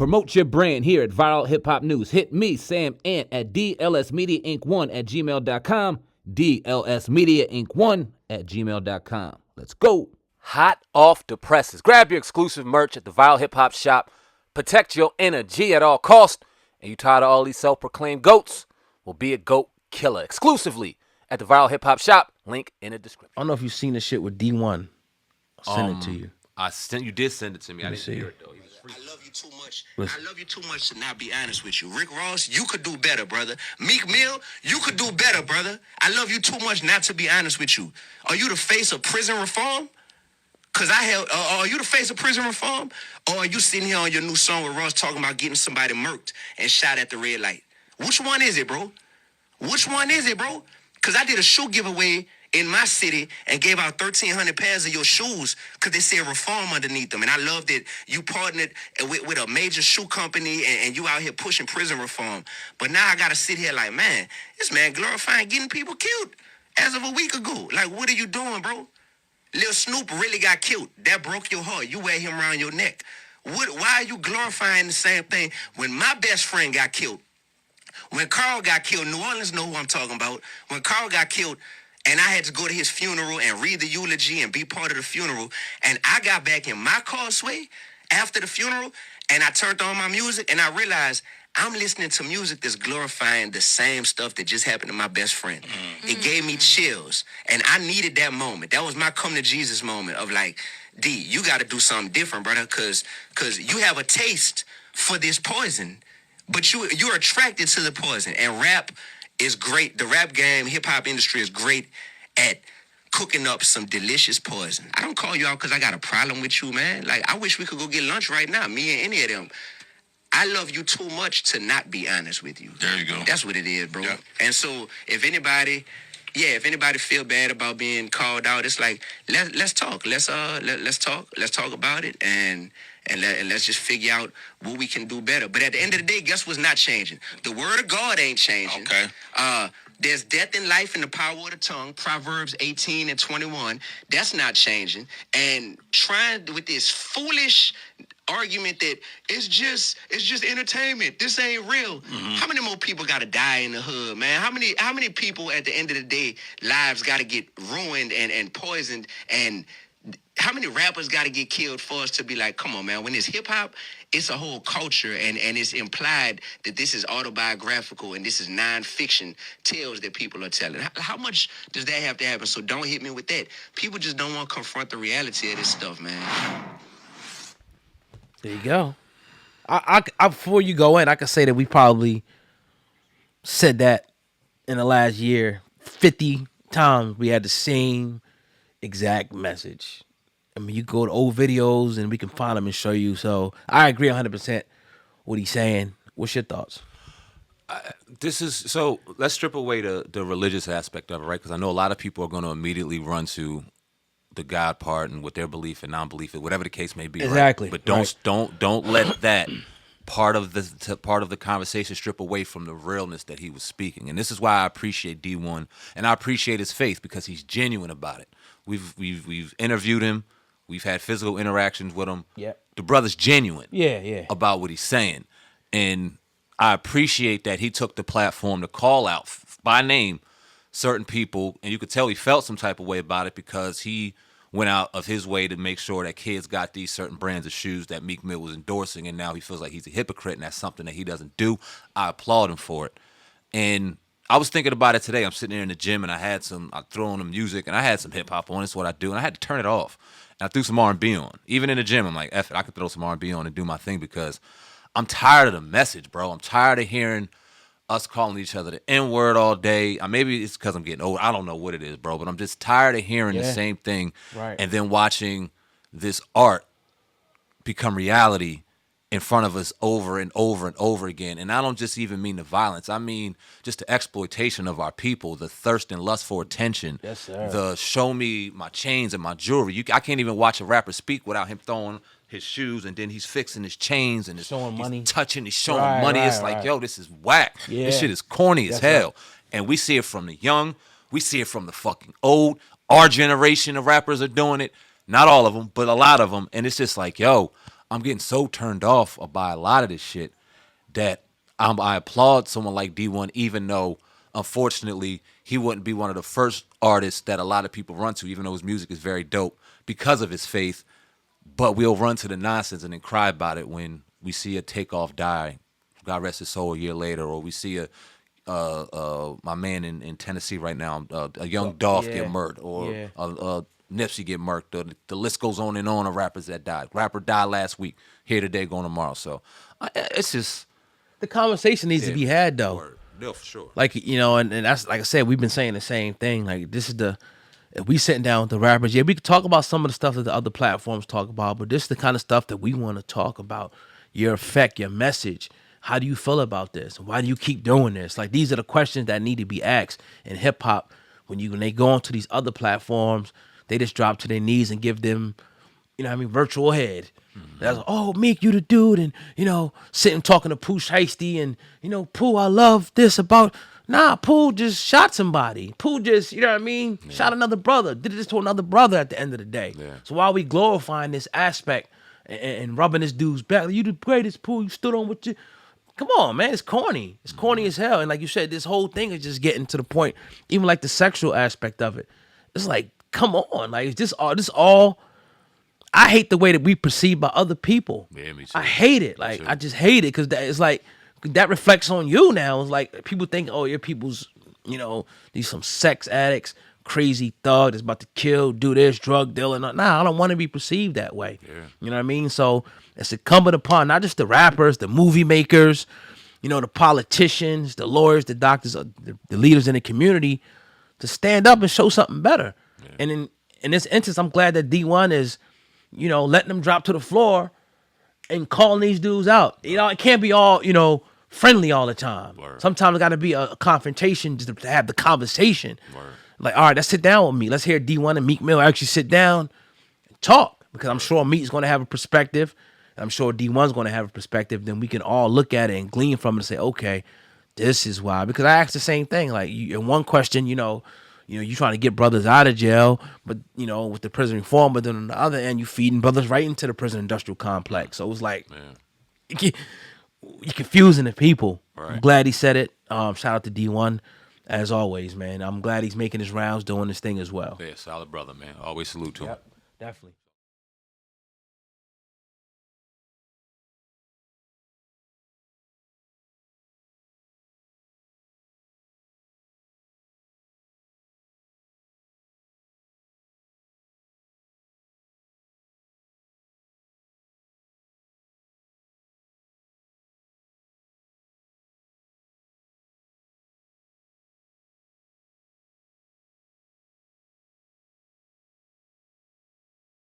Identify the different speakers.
Speaker 1: Promote your brand here at Viral Hip Hop News. Hit me, Sam Ant, at DLSMediaInc1 at gmail.com. DLSMediaInc1 at gmail.com. Let's go. Hot off the presses. Grab your exclusive merch at the Viral Hip Hop Shop. Protect your energy at all costs. And you tired of all these self-proclaimed goats? Well, be a goat killer exclusively at the Viral Hip Hop Shop. Link in the description.
Speaker 2: I don't know if you've seen the shit with Dee-1. I'll send it to you.
Speaker 3: You did send it to me. I didn't hear it though.
Speaker 4: I love you too much. Listen. I love you too much to not be honest with you. Rick Ross, you could do better, brother. Meek Mill, you could do better, brother. I love you too much not to be honest with you. Are you the face of prison reform? Cause are you the face of prison reform? Or are you sitting here on your new song with Ross talking about getting somebody murked and shot at the red light? Which one is it, bro? Which one is it, bro? Cause I did a shoe giveaway in my city and gave out 1,300 pairs of your shoes because they said reform underneath them. And I love that you partnered with a major shoe company and you out here pushing prison reform. But now I got to sit here like, man, this man glorifying getting people killed as of a week ago. Like, what are you doing, bro? Lil Snoop really got killed. That broke your heart. You wear him around your neck. Why are you glorifying the same thing when my best friend got killed? When Carl got killed, New Orleans know who I'm talking about. When Carl got killed, and I had to go to his funeral and read the eulogy and be part of the funeral. And I got back in my car, Sway, after the funeral, and I turned on my music, and I realized I'm listening to music that's glorifying the same stuff that just happened to my best friend. Mm-hmm. It gave me chills, and I needed that moment. That was my come to Jesus moment of like, D, you got to do something different, brother, because you have a taste for this poison, but you're attracted to the poison, and rap is great. The rap game, hip-hop industry is great at cooking up some delicious poison. I don't call you out because I got a problem with you, man. Like, I wish we could go get lunch right now, me and any of them. I love you too much to not be honest with you.
Speaker 5: There you go.
Speaker 4: That's what it is, bro.
Speaker 5: Yep.
Speaker 4: And so if anybody feel bad about being called out, it's like, let's talk. Let's talk. Let's talk about it and let's just figure out what we can do better. But at the end of the day, guess what's not changing? The word of God ain't changing.
Speaker 5: Okay.
Speaker 4: There's death and life in the power of the tongue, Proverbs 18 and 21. That's not changing. And trying with this foolish argument that it's just entertainment. This ain't real. Mm-hmm. How many more people gotta die in the hood, man? How many people at the end of the day lives gotta get ruined and poisoned, and how many rappers got to get killed for us to be like, come on, man, when it's hip-hop, it's a whole culture, and it's implied that this is autobiographical and this is non-fiction tales that people are telling. How much does that have to happen? So don't hit me with that. People just don't want to confront the reality of this stuff, man.
Speaker 2: There you go. I before you go in, I can say that we probably said that in the last year 50 times. We had the same exact message. I mean, you go to old videos and we can find them and show you. So I agree 100% what he's saying. What's your thoughts?
Speaker 3: Let's strip away the religious aspect of it, right? Because I know a lot of people are going to immediately run to the God part and what their belief and non-belief is, whatever the case may be.
Speaker 2: Exactly.
Speaker 3: Right? But don't let that part of the conversation strip away from the realness that he was speaking. And this is why I appreciate Dee-1 and I appreciate his faith, because he's genuine about it. We've interviewed him. We've had physical interactions with him.
Speaker 2: Yeah.
Speaker 3: The brother's genuine.
Speaker 2: Yeah.
Speaker 3: About what he's saying. And I appreciate that he took the platform to call out by name certain people, and you could tell he felt some type of way about it because he went out of his way to make sure that kids got these certain brands of shoes that Meek Mill was endorsing, and now he feels like he's a hypocrite, and that's something that he doesn't do. I applaud him for it. And I was thinking about it today. I'm sitting there in the gym, and I threw on the music, and I had some hip-hop on. That's what I do, and I had to turn it off. And I threw some R&B on. Even in the gym, I'm like, F it, I could throw some R&B on and do my thing because I'm tired of the message, bro. I'm tired of hearing us calling each other the N-word all day. Maybe it's because I'm getting old. I don't know what it is, bro, but I'm just tired of hearing the same thing and then watching this art become reality in front of us over and over and over again. And I don't just even mean the violence. I mean just the exploitation of our people, the thirst and lust for attention, the show me my chains and my jewelry. I can't even watch a rapper speak without him throwing his shoes and then he's fixing his chains and
Speaker 2: showing money.
Speaker 3: He's showing money. It's like, yo, this is whack. Yeah. This shit is corny as hell. Right. And we see it from the young. We see it from the fucking old. Our generation of rappers are doing it. Not all of them, but a lot of them. And it's just like, yo, I'm getting so turned off by a lot of this shit that I applaud someone like Dee-1, even though, unfortunately, he wouldn't be one of the first artists that a lot of people run to, even though his music is very dope because of his faith. But we'll run to the nonsense and then cry about it when we see a Takeoff die, God rest his soul, a year later, or we see my man in Tennessee right now, a young Dolph get murked, or Nipsey get murked. The list goes on and on of rappers that died. Rapper died last week, here today, going tomorrow. So it's just
Speaker 2: The conversation needs to be had though.
Speaker 3: word. Yeah, for sure.
Speaker 2: Like, you know, and that's, like I said, we've been saying the same thing. Like, this is if we sitting down with the rappers, yeah, we could talk about some of the stuff that the other platforms talk about, but this is the kind of stuff that we want to talk about. Your effect, your message. How do you feel about this? Why do you keep doing this? Like, these are the questions that need to be asked in hip hop. When they go onto these other platforms, they just drop to their knees and give them, you know what I mean, virtual head. That's like, oh, Meek, you the dude, and, you know, sitting talking to Pooh Shiesty, and, you know, Pooh, I love this about. Nah, Pooh just shot somebody. Pooh just, you know what I mean, shot another brother, did this to another brother at the end of the day.
Speaker 3: Yeah.
Speaker 2: So while we glorifying this aspect and rubbing this dude's back, like, you the greatest, Pooh, you stood on with you. Come on, man, it's corny. It's corny as hell. And like you said, this whole thing is just getting to the point, even like the sexual aspect of it. It's like, come on, like, is this all I hate the way that we perceive by other people.
Speaker 3: Yeah, me too.
Speaker 2: I hate it. Like, I just hate it because it's like that reflects on you now. It's like people think, oh, your people's, you know, these some sex addicts, crazy thug that's about to kill, do this, drug dealer. Nah, I don't want to be perceived that way.
Speaker 3: Yeah.
Speaker 2: You know what I mean? So it's incumbent upon not just the rappers, the movie makers, you know, the politicians, the lawyers, the doctors, the leaders in the community to stand up and show something better. Yeah. And in this instance, I'm glad that Dee-1 is, you know, letting them drop to the floor and calling these dudes out. You know, it can't be all, you know, friendly all the time.
Speaker 3: Word.
Speaker 2: Sometimes it got to be a confrontation just to have the conversation.
Speaker 3: Word.
Speaker 2: Like, all right, let's sit down with me. Let's hear Dee-1 and Meek Mill actually sit down and talk, because I'm sure Meek's going to have a perspective. I'm sure Dee-1's going to have a perspective. Then we can all look at it and glean from it and say, okay, this is why. Because I asked the same thing. Like, in one question, you know, you trying to get brothers out of jail, but, you know, with the prison reform, but then on the other end, you feeding brothers right into the prison industrial complex. So it was like, you're confusing the people.
Speaker 3: Right.
Speaker 2: I'm glad he said it. Shout out to Dee-1, as always, man. I'm glad he's making his rounds, doing this thing as well.
Speaker 3: Yeah, solid brother, man. Always salute to him.
Speaker 2: Definitely.